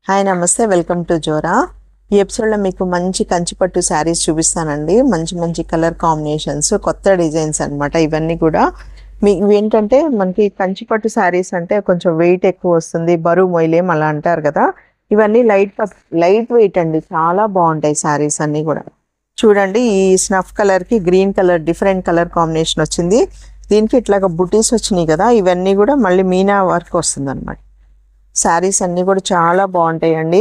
Hi నమస్తే, welcome to Zora. ఈ ఎపిసోడ్లో మీకు మంచి కంచిపట్టు శారీస్ చూపిస్తానండి. మంచి మంచి కలర్ కాంబినేషన్స్, కొత్త డిజైన్స్ అనమాట. ఇవన్నీ కూడా మీకు ఏంటంటే మనకి కంచిపట్టు శారీస్ అంటే కొంచెం వెయిట్ ఎక్కువ వస్తుంది, బరువు మొయ్యలేం అలా అంటారు కదా. ఇవన్నీ లైట్ వెయిట్ అండి, చాలా బాగుంటాయి శారీస్ అన్నీ కూడా. చూడండి, ఈ స్నఫ్ కలర్కి green colour different colour combination వచ్చింది. దీనికి ఇట్లాగా బుటీస్ వచ్చినాయి కదా, ఇవన్నీ కూడా మళ్ళీ మీనా వర్క్ వస్తుంది అనమాట. శారీస్ అన్నీ కూడా చాలా బాగుంటాయండి.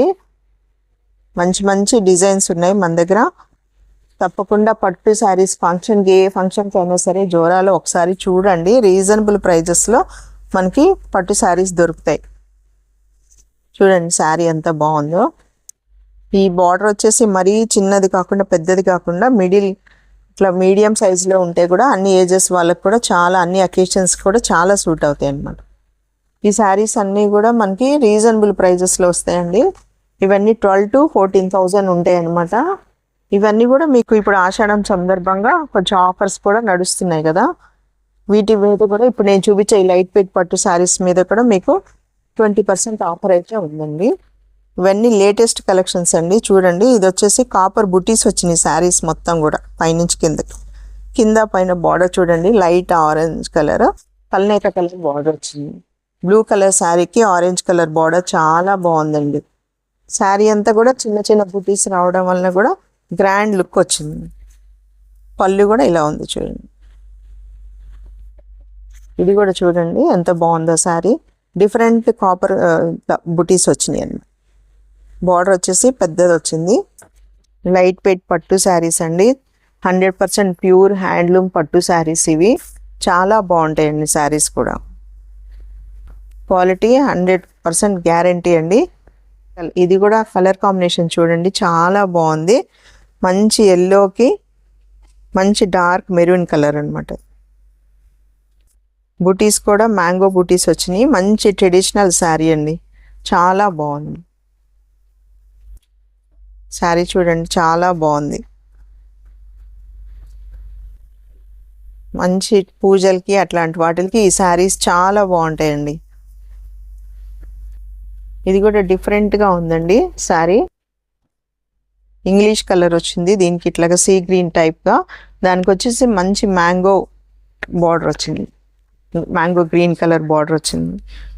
మంచి మంచి డిజైన్స్ ఉన్నాయి మన దగ్గర. తప్పకుండా పట్టు శారీస్ ఫంక్షన్కి, ఏ ఫంక్షన్కి అయినా సరే జోరాలో ఒకసారి చూడండి. రీజనబుల్ ప్రైజెస్లో మనకి పట్టు శారీస్ దొరుకుతాయి. చూడండి శారీ ఎంత బాగుందో. ఈ బార్డర్ వచ్చేసి మరీ చిన్నది కాకుండా పెద్దది కాకుండా ఇట్లా మీడియం సైజులో ఉంటే కూడా అన్ని ఏజెస్ వాళ్ళకి కూడా చాలా, అన్ని అకేషన్స్ కూడా చాలా సూట్ అవుతాయి అన్నమాట. ఈ శారీస్ అన్నీ కూడా మనకి రీజనబుల్ ప్రైజెస్లో వస్తాయండి. ఇవన్నీ 12,000 to 14,000 ఉంటాయి అన్నమాట. ఇవన్నీ కూడా మీకు ఇప్పుడు ఆషాఢం సందర్భంగా కొంచెం ఆఫర్స్ కూడా నడుస్తున్నాయి కదా. వీటి మీద కూడా ఇప్పుడు నేను చూపించే ఈ లైట్ వెయిట్ పట్టు శారీస్ మీద కూడా మీకు 20% ఆఫర్ అయితే ఉందండి. ఇవన్నీ లేటెస్ట్ కలెక్షన్స్ అండి. చూడండి, ఇది వచ్చేసి కాపర్ బుటీస్ వచ్చినాయి శారీస్ మొత్తం కూడా పైనుంచి కిందకి. కింద పైన బార్డర్ చూడండి, లైట్ ఆరెంజ్ కలర్, కల్నేత కలర్ బార్డర్ వచ్చింది. బ్లూ కలర్ శారీకి ఆరెంజ్ కలర్ బార్డర్ చాలా బాగుందండి. శారీ అంతా కూడా చిన్న చిన్న బుటీస్ రావడం వలన కూడా గ్రాండ్ లుక్ వచ్చింది. పళ్ళు కూడా ఇలా ఉంది చూడండి. ఇది కూడా చూడండి ఎంత బాగుందో శారీ. డిఫరెంట్ కాపర్ బుటీస్ వచ్చినాయి అండి. బార్డర్ వచ్చేసి పెద్దది వచ్చింది. లైట్ వెయిట్ పట్టు శారీస్ అండి. 100% ప్యూర్ హ్యాండ్లూమ్ పట్టు శారీస్ ఇవి. చాలా బాగుంటాయండి శారీస్ కూడా. క్వాలిటీ 100% గ్యారంటీ అండి. ఇది కూడా కలర్ కాంబినేషన్ చూడండి, చాలా బాగుంది. మంచి ఎల్లోకి మంచి డార్క్ మెరూన్ కలర్ అనమాట. బుటీస్ కూడా మ్యాంగో బుటీస్ వచ్చినాయి. మంచి ట్రెడిషనల్ శారీ అండి, చాలా బాగుంది. శారీ చూడండి, చాలా బాగుంది. మంచి పూజలకి అట్లాంటి వాటికి ఈ శారీస్ చాలా బాగుంటాయండి. ఇది కూడా డిఫరెంట్గా ఉందండి శారీ. ఇంగ్లీష్ కలర్ వచ్చింది దీనికి, ఇట్లాగా సీ గ్రీన్ టైప్గా. దానికి వచ్చేసి మంచి మ్యాంగో బార్డర్ వచ్చింది, మ్యాంగో గ్రీన్ కలర్ బార్డర్ వచ్చింది.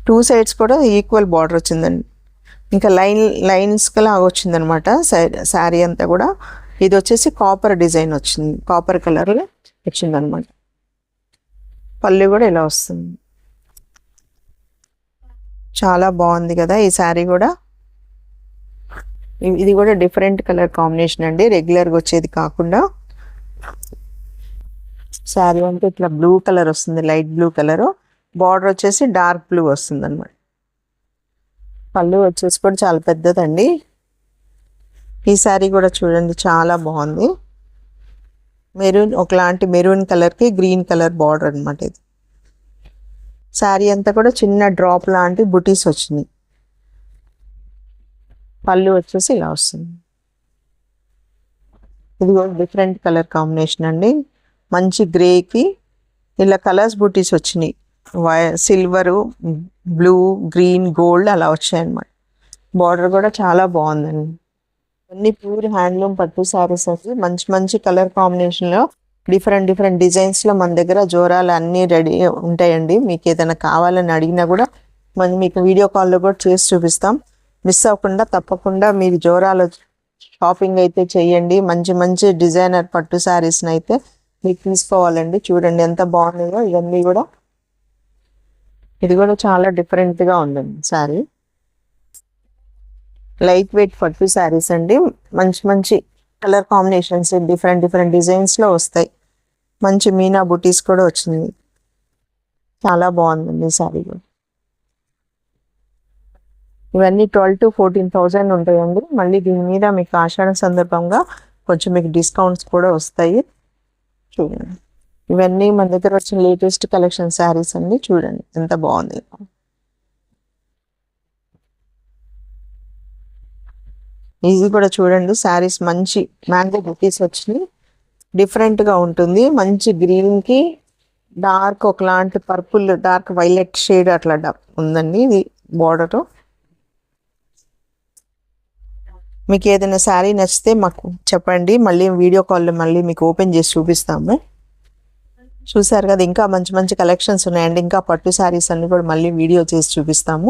2 sides కూడా ఈక్వల్ బార్డర్ వచ్చిందండి. ఇంకా లైన్స్గా వచ్చిందనమాట శారీ అంతా కూడా. ఇది వచ్చేసి కాపర్ డిజైన్ వచ్చింది, కాపర్ కలర్లో వచ్చిందనమాట. పళ్ళు కూడా ఇలా వస్తుంది. చాలా బాగుంది కదా ఈ శారీ కూడా. ఇది కూడా డిఫరెంట్ కలర్ కాంబినేషన్ అండి, రెగ్యులర్గా వచ్చేది కాకుండా. శారీ అంటే ఇట్లా బ్లూ కలర్ వస్తుంది, లైట్ బ్లూ కలర్. బార్డర్ వచ్చేసి డార్క్ బ్లూ వస్తుంది అనమాట. పళ్ళు వచ్చేసి కూడా చాలా పెద్దదండి. ఈ శారీ కూడా చూడండి, చాలా బాగుంది. ఒకలాంటి మెరూన్ కలర్కి గ్రీన్ కలర్ బార్డర్ అనమాట. ఇది శారీ అంతా కూడా చిన్న డ్రాప్ లాంటి బుటీస్ వచ్చినాయి. పళ్ళు వచ్చేసి ఇలా వస్తుంది. ఇది కూడా డిఫరెంట్ కలర్ కాంబినేషన్ అండి. మంచి గ్రేకి ఇలా కలర్స్ బుటీస్ వచ్చినాయి. సిల్వరు, బ్లూ, గ్రీన్, గోల్డ్ అలా వచ్చాయి అన్నమాట. బార్డర్ కూడా చాలా బాగుందండి. అన్ని ప్యూర్ హ్యాండ్లూమ్ పట్టు శారీస్ అండి. మంచి మంచి కలర్ కాంబినేషన్లో డిఫరెంట్ డిజైన్స్లో మన దగ్గర జోరాలు అన్నీ రెడీ ఉంటాయండి. మీకు ఏదైనా కావాలని అడిగినా కూడా మీకు వీడియో కాల్లో కూడా చేసి చూపిస్తాం. మిస్ అవ్వకుండా తప్పకుండా మీరు జోరాలో షాపింగ్ అయితే చేయండి. మంచి మంచి డిజైనర్ పట్టు శారీస్ని అయితే మీకు తీసుకోవాలండి. చూడండి ఎంత బాగున్నాయో ఇవన్నీ కూడా. ఇది కూడా చాలా డిఫరెంట్గా ఉందండి శారీ. లైట్ వెయిట్ పట్టు శారీస్ అండి. మంచి మంచి కలర్ కాంబినేషన్స్ డిఫరెంట్ డిజైన్స్లో వస్తాయి. మంచి మీనా బుటీస్ కూడా వచ్చింది. చాలా బాగుందండి శారీ కూడా. ఇవన్నీ 12,000 to 14,000 ఉంటాయండి. మళ్ళీ దీని మీద మీకు ఆషాఢం సందర్భంగా కొంచెం మీకు డిస్కౌంట్స్ కూడా వస్తాయి. చూడండి, ఇవన్నీ మన దగ్గర వచ్చిన లేటెస్ట్ కలెక్షన్ శారీస్ అండి. చూడండి ఎంత బాగుంది. ఇది కూడా చూడండి, శారీస్ మంచి మ్యాంగో బుటీస్ వచ్చినాయి. డిఫరెంట్గా ఉంటుంది. మంచి గ్రీన్కి డార్క్ ఒకలాంటి పర్పుల్, డార్క్ వైలెట్ షేడ్ అట్లా ఉందండి ఇది బార్డరు. మీకు ఏదైనా శారీ నచ్చితే మాకు చెప్పండి, మళ్ళీ వీడియో కాల్లో మళ్ళీ మీకు ఓపెన్ చేసి చూపిస్తాము. చూసారు కదా, ఇంకా మంచి మంచి కలెక్షన్స్ ఉన్నాయండి. ఇంకా పట్టు శారీస్ అన్ని కూడా మళ్ళీ వీడియో చేసి చూపిస్తాము.